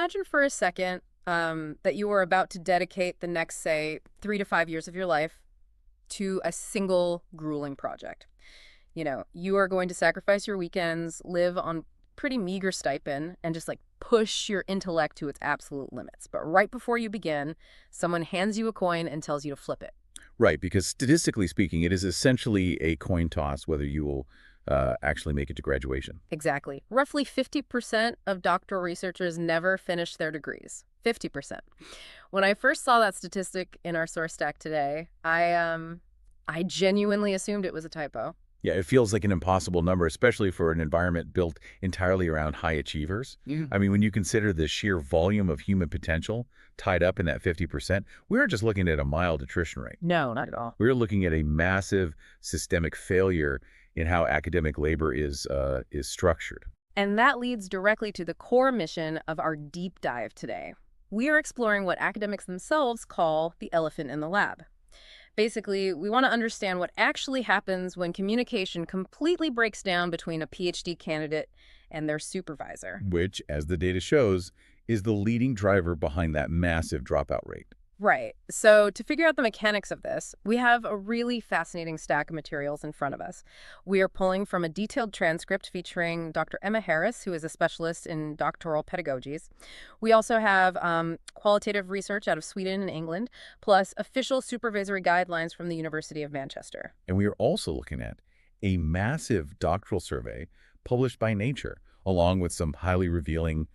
imagine for a second that you are about to dedicate the next, say, 3 to 5 years of your life to a single grueling project. You are going to sacrifice your weekends, live on pretty meager stipend, and just like push your intellect to its absolute limits. But right before you begin, someone hands you a coin and tells you to flip it. Right, because statistically speaking, it is essentially a coin toss whether you will actually make it to graduation. Exactly. Roughly 50% of doctoral researchers never finish their degrees. 50%. When I first saw that statistic in our source stack today, I genuinely assumed it was a typo. Yeah, it feels like an impossible number, especially for an environment built entirely around high achievers. Yeah. I mean, when you consider the sheer volume of human potential tied up in that 50%, we aren't just looking at a mild attrition rate. No, not at all. We're looking at a massive systemic failure in how academic labor is structured. And that leads directly to the core mission of our deep dive today. We are exploring what academics themselves call the elephant in the lab. Basically, we want to understand what actually happens when communication completely breaks down between a PhD candidate and their supervisor. Which, as the data shows, is the leading driver behind that massive dropout rate. Right. So to figure out the mechanics of this, we have a really fascinating stack of materials in front of us. We are pulling from a detailed transcript featuring Dr. Emma Harris, who is a specialist in doctoral pedagogies. We also have qualitative research out of Sweden and England, plus official supervisory guidelines from the University of Manchester. And we are also looking at a massive doctoral survey published by Nature, along with some highly revealing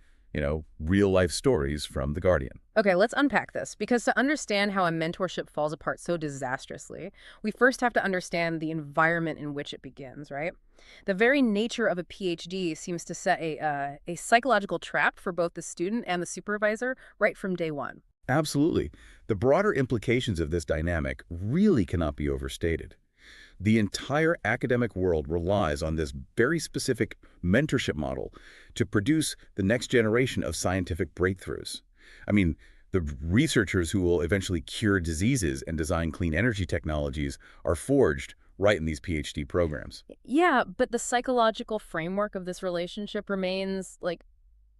real-life stories from The Guardian. Okay, let's unpack this, because to understand how a mentorship falls apart so disastrously, we first have to understand the environment in which it begins, right? The very nature of a PhD seems to set a psychological trap for both the student and the supervisor right from day one. Absolutely. The broader implications of this dynamic really cannot be overstated. The entire academic world relies on this very specific mentorship model to produce the next generation of scientific breakthroughs. I mean, the researchers who will eventually cure diseases and design clean energy technologies are forged right in these PhD programs. Yeah, but the psychological framework of this relationship remains, like,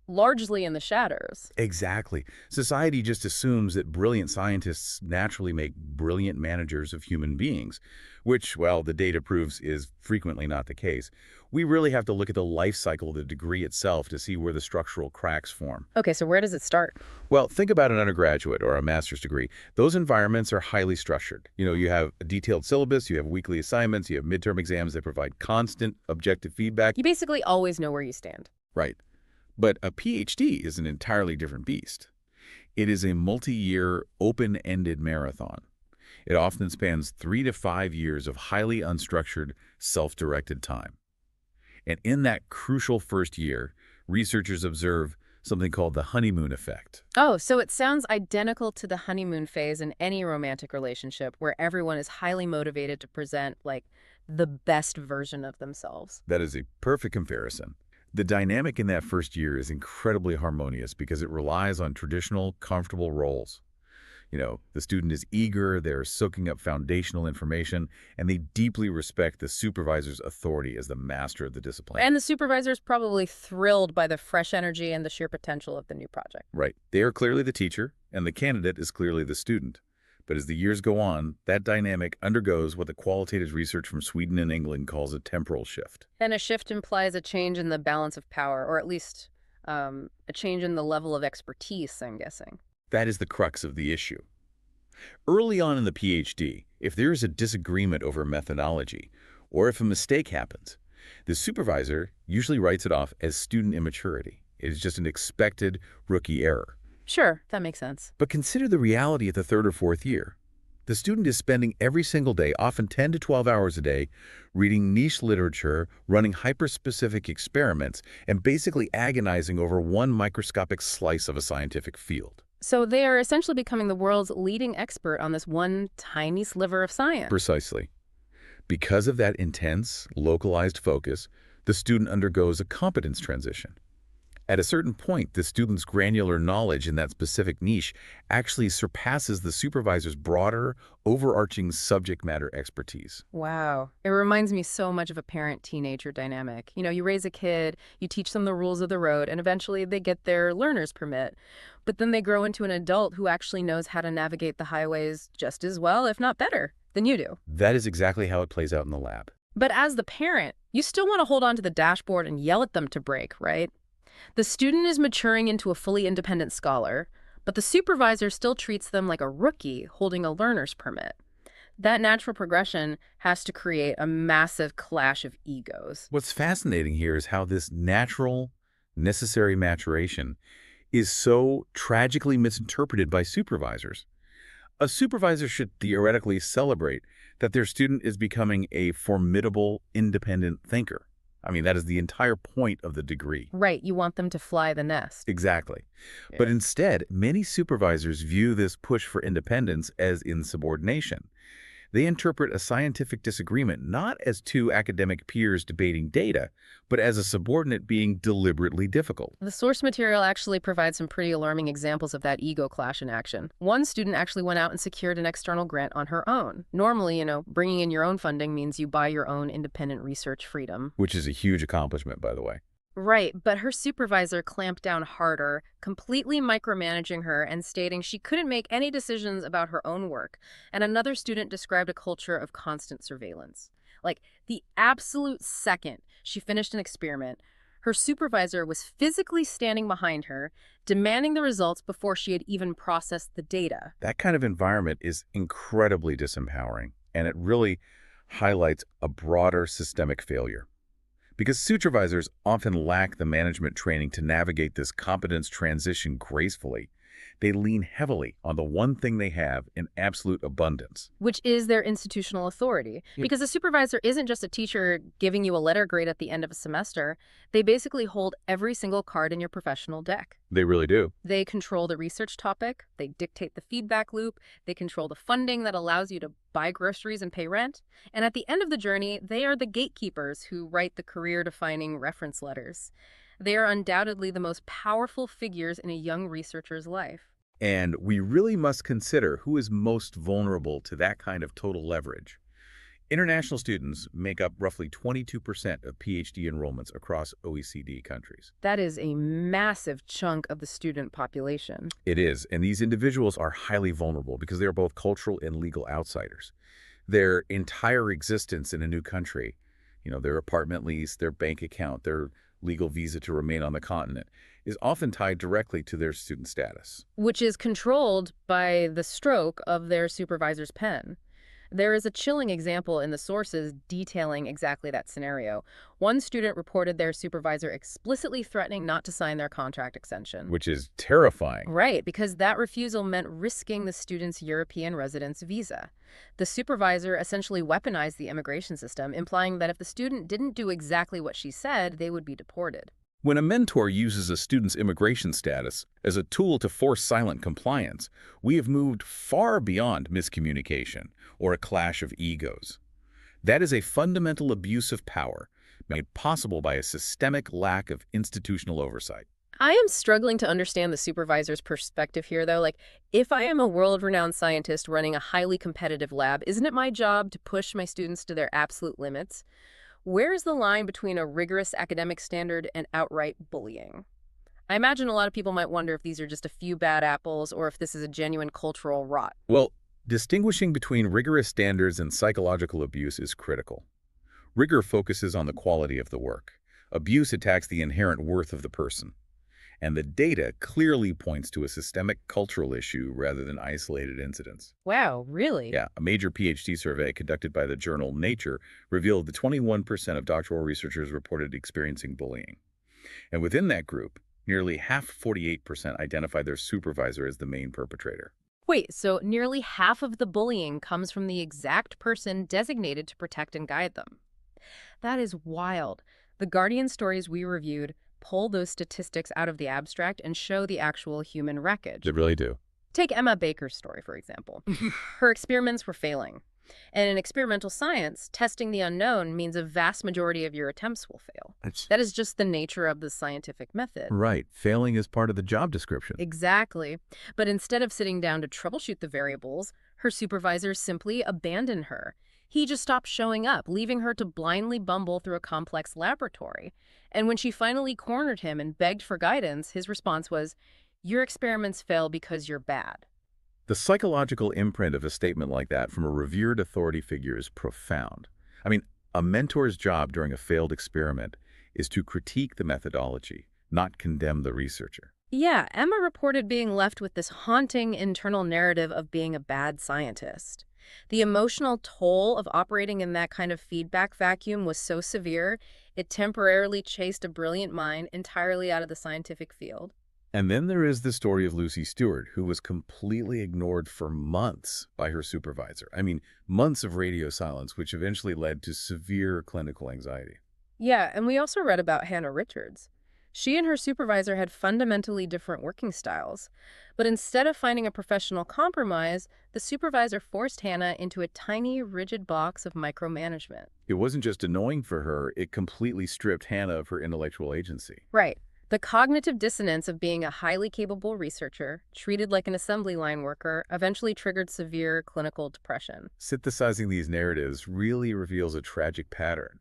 largely in the shadows. Exactly. Society just assumes that brilliant scientists naturally make brilliant managers of human beings, which, well, the data proves is frequently not the case. We really have to look at the life cycle of the degree itself to see where the structural cracks form. Okay, so where does it start? Well, think about an undergraduate or a master's degree. Those environments are highly structured. You have a detailed syllabus, you have weekly assignments, you have midterm exams that provide constant objective feedback. You basically always know where you stand. Right. But a PhD is an entirely different beast. It is a multi-year, open-ended marathon. It often spans 3 to 5 years of highly unstructured, self-directed time. And in that crucial first year, researchers observe something called the honeymoon effect. Oh, so it sounds identical to the honeymoon phase in any romantic relationship where everyone is highly motivated to present, like, the best version of themselves. That is a perfect comparison. The dynamic in that first year is incredibly harmonious because it relies on traditional, comfortable roles. The student is eager, they're soaking up foundational information, and they deeply respect the supervisor's authority as the master of the discipline. And the supervisor is probably thrilled by the fresh energy and the sheer potential of the new project. Right. They are clearly the teacher, and the candidate is clearly the student. But as the years go on, that dynamic undergoes what the qualitative research from Sweden and England calls a temporal shift. And a shift implies a change in the balance of power, or at least a change in the level of expertise, I'm guessing. That is the crux of the issue. Early on in the PhD, if there is a disagreement over methodology, or if a mistake happens, the supervisor usually writes it off as student immaturity. It is just an expected rookie error. Sure, that makes sense. But consider the reality at the third or fourth year. The student is spending every single day, often 10 to 12 hours a day, reading niche literature, running hyper-specific experiments, and basically agonizing over one microscopic slice of a scientific field. So they are essentially becoming the world's leading expert on this one tiny sliver of science. Precisely. Because of that intense, localized focus, the student undergoes a competence transition. At a certain point, the student's granular knowledge in that specific niche actually surpasses the supervisor's broader, overarching subject matter expertise. Wow. It reminds me so much of a parent-teenager dynamic. You raise a kid, you teach them the rules of the road, and eventually they get their learner's permit. But then they grow into an adult who actually knows how to navigate the highways just as well, if not better, than you do. That is exactly how it plays out in the lab. But as the parent, you still want to hold on to the dashboard and yell at them to brake, right? The student is maturing into a fully independent scholar, but the supervisor still treats them like a rookie holding a learner's permit. That natural progression has to create a massive clash of egos. What's fascinating here is how this natural, necessary maturation is so tragically misinterpreted by supervisors. A supervisor should theoretically celebrate that their student is becoming a formidable, independent thinker. I mean, that is the entire point of the degree. Right, you want them to fly the nest. Exactly. Yeah. But instead, many supervisors view this push for independence as insubordination. They interpret a scientific disagreement not as two academic peers debating data, but as a subordinate being deliberately difficult. The source material actually provides some pretty alarming examples of that ego clash in action. One student actually went out and secured an external grant on her own. Normally, bringing in your own funding means you buy your own independent research freedom. Which is a huge accomplishment, by the way. Right, but her supervisor clamped down harder, completely micromanaging her and stating she couldn't make any decisions about her own work. And another student described a culture of constant surveillance. Like, the absolute second she finished an experiment, her supervisor was physically standing behind her, demanding the results before she had even processed the data. That kind of environment is incredibly disempowering, and it really highlights a broader systemic failure. Because supervisors often lack the management training to navigate this competence transition gracefully, they lean heavily on the one thing they have in absolute abundance. Which is their institutional authority. Yep. Because a supervisor isn't just a teacher giving you a letter grade at the end of a semester. They basically hold every single card in your professional deck. They really do. They control the research topic, they dictate the feedback loop, they control the funding that allows you to buy groceries and pay rent, and at the end of the journey, they are the gatekeepers who write the career-defining reference letters. They are undoubtedly the most powerful figures in a young researcher's life. And we really must consider who is most vulnerable to that kind of total leverage. International students make up roughly 22% of PhD enrollments across OECD countries. That is a massive chunk of the student population. It is, and these individuals are highly vulnerable because they are both cultural and legal outsiders. Their entire existence in a new country, their apartment lease, their bank account, their legal visa to remain on the continent, is often tied directly to their student status. Which is controlled by the stroke of their supervisor's pen. There is a chilling example in the sources detailing exactly that scenario. One student reported their supervisor explicitly threatening not to sign their contract extension. Which is terrifying. Right, because that refusal meant risking the student's European residence visa. The supervisor essentially weaponized the immigration system, implying that if the student didn't do exactly what she said, they would be deported. When a mentor uses a student's immigration status as a tool to force silent compliance, we have moved far beyond miscommunication or a clash of egos. That is a fundamental abuse of power made possible by a systemic lack of institutional oversight. I am struggling to understand the supervisor's perspective here, though. Like, if I am a world-renowned scientist running a highly competitive lab, isn't it my job to push my students to their absolute limits? Where is the line between a rigorous academic standard and outright bullying? I imagine a lot of people might wonder if these are just a few bad apples or if this is a genuine cultural rot. Well, distinguishing between rigorous standards and psychological abuse is critical. Rigor focuses on the quality of the work. Abuse attacks the inherent worth of the person. And the data clearly points to a systemic cultural issue rather than isolated incidents. Wow, really? Yeah, a major PhD survey conducted by the journal Nature revealed that 21% of doctoral researchers reported experiencing bullying. And within that group, nearly half, 48%, identified their supervisor as the main perpetrator. Wait, so nearly half of the bullying comes from the exact person designated to protect and guide them. That is wild. The Guardian stories we reviewed pull those statistics out of the abstract and show the actual human wreckage. They really do. Take Emma Baker's story, for example. Her experiments were failing. And in experimental science, testing the unknown means a vast majority of your attempts will fail. That's That is just the nature of the scientific method. right. Failing is part of the job description. Exactly. But instead of sitting down to troubleshoot the variables, her supervisor simply abandoned her. He just stopped showing up, leaving her to blindly bumble through a complex laboratory. And when she finally cornered him and begged for guidance, his response was, "Your experiments fail because you're bad." The psychological imprint of a statement like that from a revered authority figure is profound. I mean, a mentor's job during a failed experiment is to critique the methodology, not condemn the researcher. Yeah, Emma reported being left with this haunting internal narrative of being a bad scientist. The emotional toll of operating in that kind of feedback vacuum was so severe, it temporarily chased a brilliant mind entirely out of the scientific field. And then there is the story of Lucy Stewart, who was completely ignored for months by her supervisor. I mean, months of radio silence, which eventually led to severe clinical anxiety. Yeah, and we also read about Hannah Richards. She and her supervisor had fundamentally different working styles. But instead of finding a professional compromise, the supervisor forced Hannah into a tiny, rigid box of micromanagement. It wasn't just annoying for her, it completely stripped Hannah of her intellectual agency. Right. The cognitive dissonance of being a highly capable researcher, treated like an assembly line worker, eventually triggered severe clinical depression. Synthesizing these narratives really reveals a tragic pattern.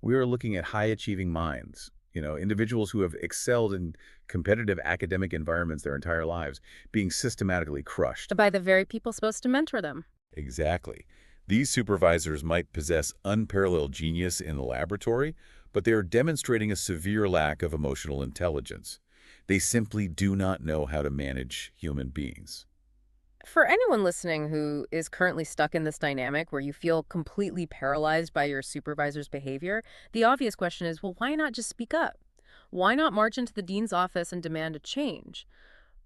We are looking at high-achieving minds, individuals who have excelled in competitive academic environments their entire lives, being systematically crushed. By the very people supposed to mentor them. Exactly. These supervisors might possess unparalleled genius in the laboratory, but they are demonstrating a severe lack of emotional intelligence. They simply do not know how to manage human beings. For anyone listening who is currently stuck in this dynamic where you feel completely paralyzed by your supervisor's behavior, the obvious question is, well, why not just speak up? Why not march into the dean's office and demand a change?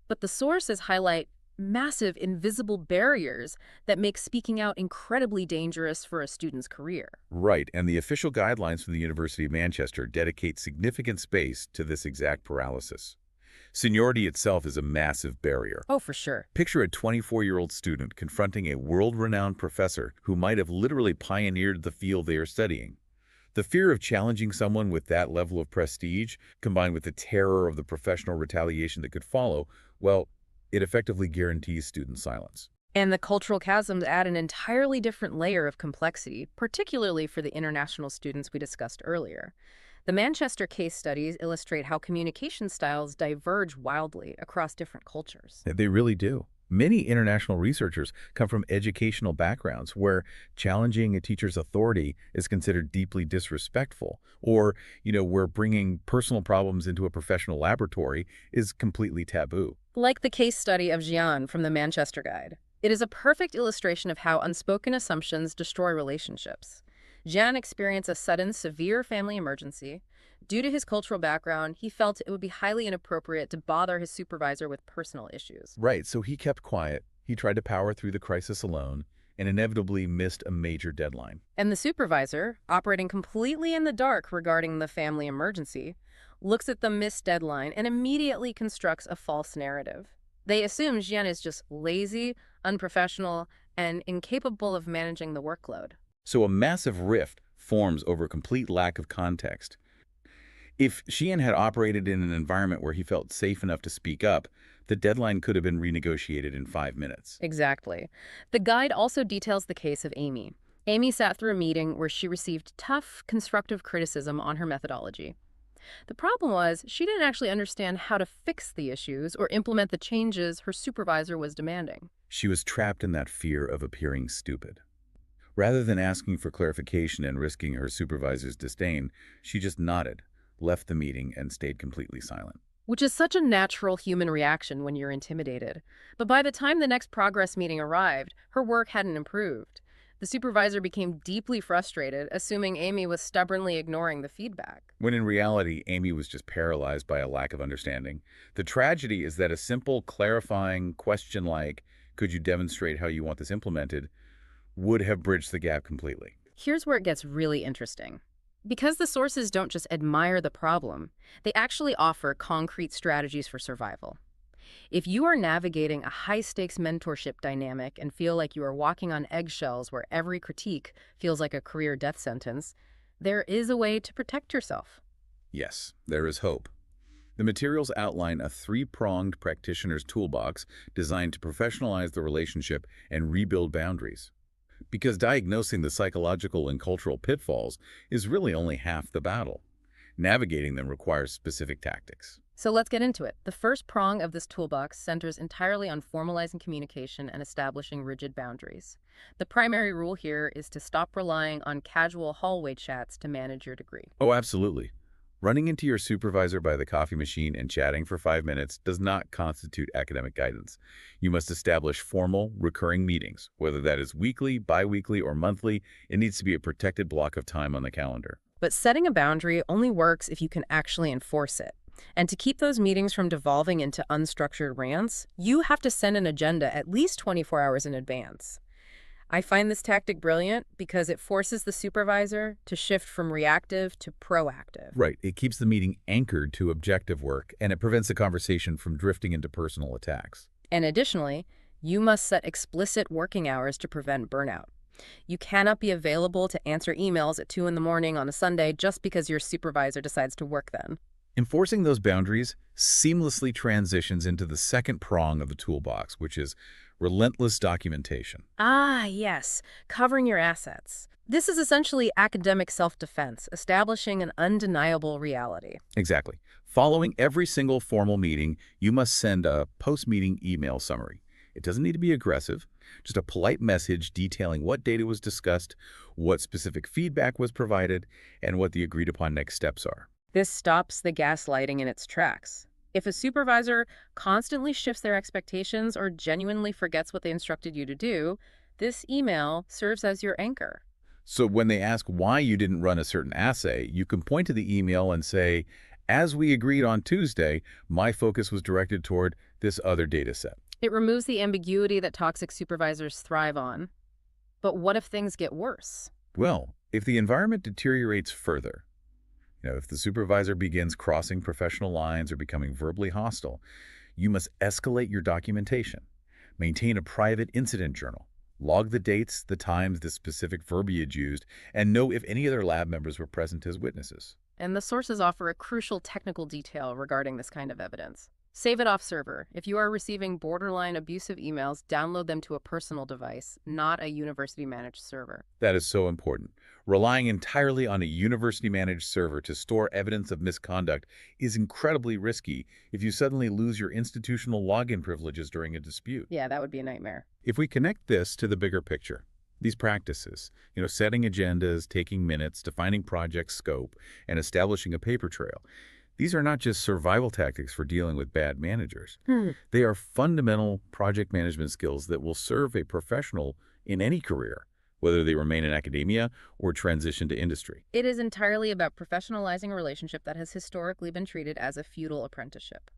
But the sources highlight massive invisible barriers that make speaking out incredibly dangerous for a student's career. Right, and the official guidelines from the University of Manchester dedicate significant space to this exact paralysis. Seniority itself is a massive barrier. Oh, for sure. Picture a 24-year-old student confronting a world-renowned professor who might have literally pioneered the field they are studying. The fear of challenging someone with that level of prestige, combined with the terror of the professional retaliation that could follow, well, it effectively guarantees student silence. And the cultural chasms add an entirely different layer of complexity, particularly for the international students we discussed earlier. The Manchester case studies illustrate how communication styles diverge wildly across different cultures. They really do. Many international researchers come from educational backgrounds where challenging a teacher's authority is considered deeply disrespectful, or, where bringing personal problems into a professional laboratory is completely taboo. Like the case study of Jian from the Manchester Guide. It is a perfect illustration of how unspoken assumptions destroy relationships. Jian experienced a sudden, severe family emergency. Due to his cultural background, he felt it would be highly inappropriate to bother his supervisor with personal issues. Right, so he kept quiet, he tried to power through the crisis alone, and inevitably missed a major deadline. And the supervisor, operating completely in the dark regarding the family emergency, looks at the missed deadline and immediately constructs a false narrative. They assume Jian is just lazy, unprofessional, and incapable of managing the workload. So a massive rift forms over a complete lack of context. If Xian had operated in an environment where he felt safe enough to speak up, the deadline could have been renegotiated in 5 minutes. Exactly. The guide also details the case of Amy. Amy sat through a meeting where she received tough, constructive criticism on her methodology. The problem was she didn't actually understand how to fix the issues or implement the changes her supervisor was demanding. She was trapped in that fear of appearing stupid. Rather than asking for clarification and risking her supervisor's disdain, she just nodded, left the meeting, and stayed completely silent. Which is such a natural human reaction when you're intimidated. But by the time the next progress meeting arrived, her work hadn't improved. The supervisor became deeply frustrated, assuming Amy was stubbornly ignoring the feedback. When in reality, Amy was just paralyzed by a lack of understanding. The tragedy is that a simple, clarifying question like, "Could you demonstrate how you want this implemented?" would have bridged the gap completely. Here's where it gets really interesting. Because the sources don't just admire the problem, they actually offer concrete strategies for survival. If you are navigating a high-stakes mentorship dynamic and feel like you are walking on eggshells where every critique feels like a career death sentence, there is a way to protect yourself. Yes, there is hope. The materials outline a three-pronged practitioner's toolbox designed to professionalize the relationship and rebuild boundaries. Because diagnosing the psychological and cultural pitfalls is really only half the battle. Navigating them requires specific tactics. So let's get into it. The first prong of this toolbox centers entirely on formalizing communication and establishing rigid boundaries. The primary rule here is to stop relying on casual hallway chats to manage your degree. Oh, absolutely. Running into your supervisor by the coffee machine and chatting for 5 minutes does not constitute academic guidance. You must establish formal, recurring meetings. Whether that is weekly, bi-weekly, or monthly, it needs to be a protected block of time on the calendar. But setting a boundary only works if you can actually enforce it. And to keep those meetings from devolving into unstructured rants, you have to send an agenda at least 24 hours in advance. I find this tactic brilliant because it forces the supervisor to shift from reactive to proactive. Right. It keeps the meeting anchored to objective work, and it prevents the conversation from drifting into personal attacks. And additionally, you must set explicit working hours to prevent burnout. You cannot be available to answer emails at 2 in the morning on a Sunday just because your supervisor decides to work then. Enforcing those boundaries seamlessly transitions into the second prong of the toolbox, which is relentless documentation. Ah, yes, covering your assets. This is essentially academic self-defense, establishing an undeniable reality. Exactly. Following every single formal meeting, you must send a post-meeting email summary. It doesn't need to be aggressive, just a polite message detailing what data was discussed, what specific feedback was provided, and what the agreed-upon next steps are. This stops the gaslighting in its tracks. If a supervisor constantly shifts their expectations or genuinely forgets what they instructed you to do, this email serves as your anchor. So when they ask why you didn't run a certain assay, you can point to the email and say, as we agreed on Tuesday, my focus was directed toward this other data set. It removes the ambiguity that toxic supervisors thrive on. But what if things get worse? Well, if the environment deteriorates further, if the supervisor begins crossing professional lines or becoming verbally hostile, you must escalate your documentation. Maintain a private incident journal. Log the dates, the times, the specific verbiage used, and know if any other lab members were present as witnesses. And the sources offer a crucial technical detail regarding this kind of evidence. Save it off server. If you are receiving borderline abusive emails, download them to a personal device, not a university-managed server. That is so important. Relying entirely on a university-managed server to store evidence of misconduct is incredibly risky if you suddenly lose your institutional login privileges during a dispute. Yeah, that would be a nightmare. If we connect this to the bigger picture, these practices, setting agendas, taking minutes, defining project scope, and establishing a paper trail, these are not just survival tactics for dealing with bad managers. They are fundamental project management skills that will serve a professional in any career, whether they remain in academia or transition to industry. It is entirely about professionalizing a relationship that has historically been treated as a feudal apprenticeship.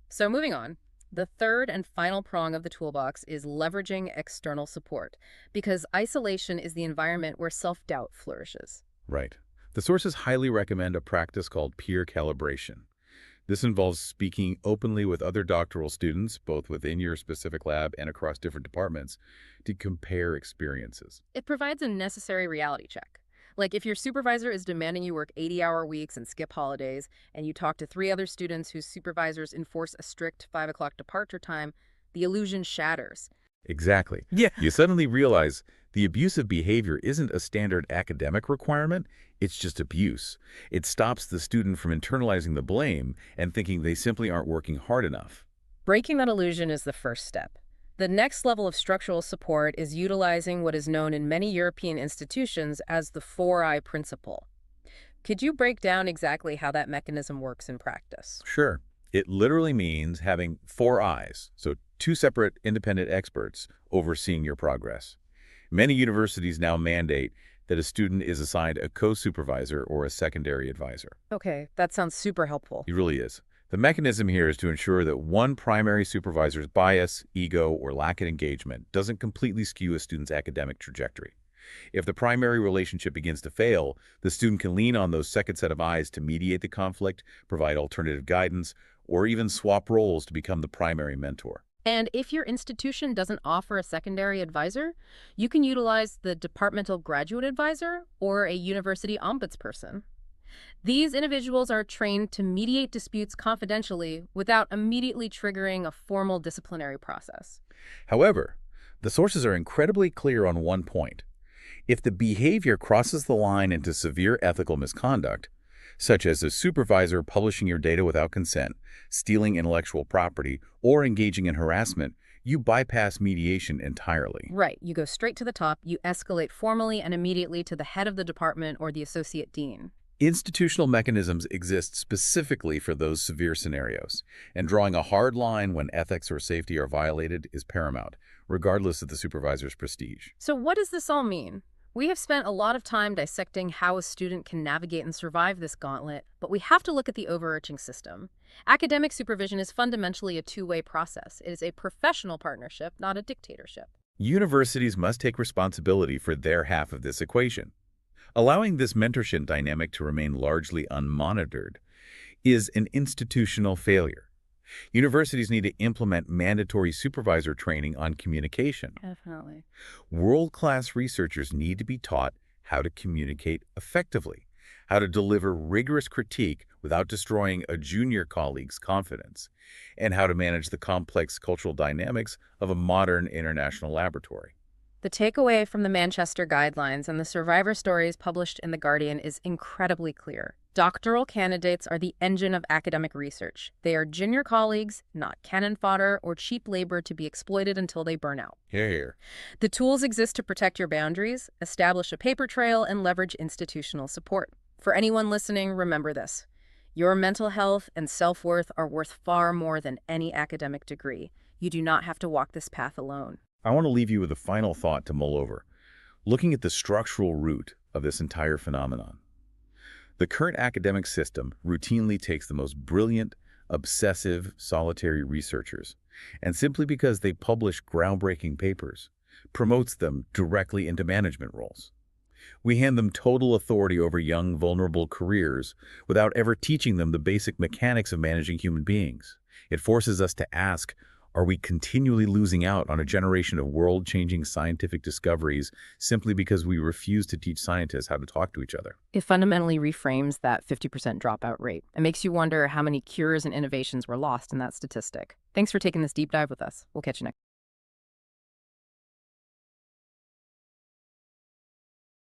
So moving on, the third and final prong of the toolbox is leveraging external support, because isolation is the environment where self-doubt flourishes. Right. The sources highly recommend a practice called peer calibration. This involves speaking openly with other doctoral students, both within your specific lab and across different departments, to compare experiences. It provides a necessary reality check. Like if your supervisor is demanding you work 80-hour weeks and skip holidays, and you talk to 3 other students whose supervisors enforce a strict 5 o'clock departure time, the illusion shatters. Exactly. Yeah. You suddenly realize the abusive behavior isn't a standard academic requirement, it's just abuse. It stops the student from internalizing the blame and thinking they simply aren't working hard enough. Breaking that illusion is the first step. The next level of structural support is utilizing what is known in many European institutions as the 4I principle. Could you break down exactly how that mechanism works in practice? Sure. It literally means having 4 eyes, so 2 separate independent experts overseeing your progress. Many universities now mandate that a student is assigned a co-supervisor or a secondary advisor. Okay, that sounds super helpful. It really is. The mechanism here is to ensure that one primary supervisor's bias, ego, or lack of engagement doesn't completely skew a student's academic trajectory. If the primary relationship begins to fail, the student can lean on those second set of eyes to mediate the conflict, provide alternative guidance, or even swap roles to become the primary mentor. And if your institution doesn't offer a secondary advisor, you can utilize the departmental graduate advisor or a university ombudsperson. These individuals are trained to mediate disputes confidentially without immediately triggering a formal disciplinary process. However, the sources are incredibly clear on one point. If the behavior crosses the line into severe ethical misconduct, such as a supervisor publishing your data without consent, stealing intellectual property, or engaging in harassment, you bypass mediation entirely. Right, you go straight to the top, you escalate formally and immediately to the head of the department or the associate dean. Institutional mechanisms exist specifically for those severe scenarios, and drawing a hard line when ethics or safety are violated is paramount, regardless of the supervisor's prestige. So what does this all mean? We have spent a lot of time dissecting how a student can navigate and survive this gauntlet, but we have to look at the overarching system. Academic supervision is fundamentally a two-way process. It is a professional partnership, not a dictatorship. Universities must take responsibility for their half of this equation. Allowing this mentorship dynamic to remain largely unmonitored is an institutional failure. Universities need to implement mandatory supervisor training on communication. Definitely. World-class researchers need to be taught how to communicate effectively, how to deliver rigorous critique without destroying a junior colleague's confidence, and how to manage the complex cultural dynamics of a modern international laboratory. The takeaway from the Manchester Guidelines and the survivor stories published in The Guardian is incredibly clear. Doctoral candidates are the engine of academic research. They are junior colleagues, not cannon fodder or cheap labor to be exploited until they burn out. Hear, hear. The tools exist to protect your boundaries, establish a paper trail, and leverage institutional support. For anyone listening, remember this. Your mental health and self-worth are worth far more than any academic degree. You do not have to walk this path alone. I want to leave you with a final thought to mull over, looking at the structural root of this entire phenomenon. The current academic system routinely takes the most brilliant, obsessive, solitary researchers, and simply because they publish groundbreaking papers, promotes them directly into management roles. We hand them total authority over young, vulnerable careers without ever teaching them the basic mechanics of managing human beings. It forces us to ask, are we continually losing out on a generation of world-changing scientific discoveries simply because we refuse to teach scientists how to talk to each other? It fundamentally reframes that 50% dropout rate. It makes you wonder how many cures and innovations were lost in that statistic. Thanks for taking this deep dive with us. We'll catch you next.